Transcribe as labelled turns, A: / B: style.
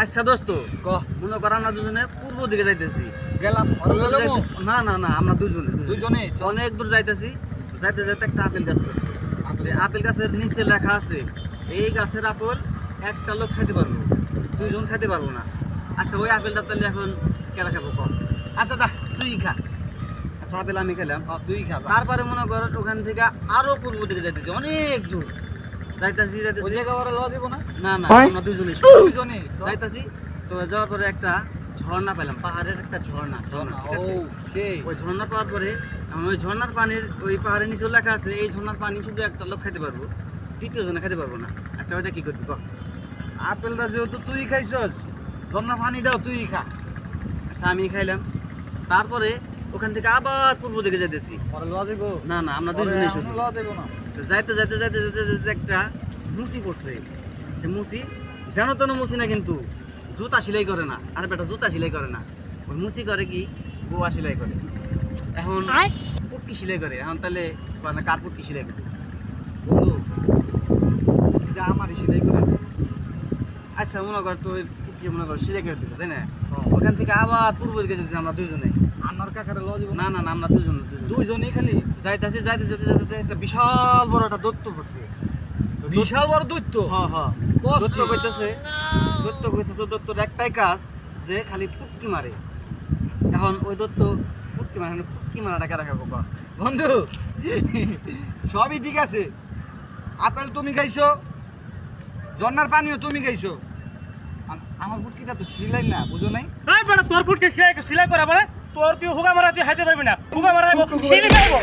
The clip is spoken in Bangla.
A: আচ্ছা দোস্ত মনে কর আমরা দুজনে পূর্ব দিকে যাইতেছি
B: গেলাম
A: না না না আমরা দুজনে
B: দুজনে
A: অনেক দূর যাইতেছি যাইতে যাইতে একটা আপেল গাছ করছে আপেল গাছের নিচে লেখা আছে এই গাছের আপেল একটা লোক খাইতে পারবো দুইজন খাইতে পারবো না। আচ্ছা ওই আপেলটা তাহলে এখন কেনা খাবো কর।
B: আচ্ছা দা তুই খা।
A: আচ্ছা আপেল আমি খেলাম
B: তুই খা।
A: তারপরে মনে কর ওখান থেকে আরো পূর্ব দিকে যাইতেছি অনেক দূর যাইতেছি
B: ওই জায়গা ওরা লওয়া দিব না?
A: না না আমরা দুজনে যাইতেছি। তো যাওয়ার পরে একটা ঝর্ণা পেলাম পাহাড়ের একটা ঝর্ণা ঠিক আছে। ওই ঝর্ণা পাওয়ার পরে ওই ঝর্ণার পানির ওই পাহাড়ের নিচে লেখা আছে এই ঝর্ণার পানি শুধু একটা লোক খেতে পারবো তৃতীয় জনে খেতে পারবো না। আচ্ছা ওইটা কি করবি কর।
B: আপেলটা যেহেতু তুই খাইছস ঝর্ণা পানিটাও তুই খা।
A: আচ্ছা আমি খাইলাম তারপরে ওখান থেকে আবার পূর্ব দিকে যাইতেছি। না না আমরা দুজনেই শুধু যাইতে যাইতে যাইতে যেতে যেতে একটা মুসি পড়ছে। সে মুসি জানো তো মুসি না কিন্তু জুতা সেলাই করে না। আর বেটা জুতা সেলাই করে না ওই মুসি করে কি গোয়া সেলাই করে। এখন পুটকি সেলাই করে এখন তাহলে কার পুটকি সেলাই করে
B: বন্ধু এটা আমারই সেটাই করে।
A: আচ্ছা মনে কর তো পুটকি মনে কর সেলাই করে দিল তাই না। ওখান থেকে আবার পূর্ব দিকে যেতেছি আমরা দুজনে।
B: আমার কাকারে লওয়া দিব
A: না না না আমরা দুজনেই খালি যাইতেছি যাইতে যেতে যেতে একটা বিশাল বড় একটা দৈত্য পড়ছে।
B: বিশাল বড় দৈত্য।
A: হ্যাঁ হ্যাঁ দৈত্য কইতেছে দৈত্যর একটাই কাজ যে খালি পুটকি মারে। এখন ওই দৈত্য পুটকি মারে পুটকি মারাটা কারা খাবো কর।
B: বন্ধু সবই ঠিক আছে আপেল তুমি খাইছো ঝর্ণার পানিও তুমি খাইছো আমার পুটকিটা তো সিলাই না বুঝো নাই।
C: এই বড় তোর ফুটকে সিলাই করা বলে তোর তুই হুগা মারা তুই হাইতে পারবি না হুগা মারা সিলাই মারবো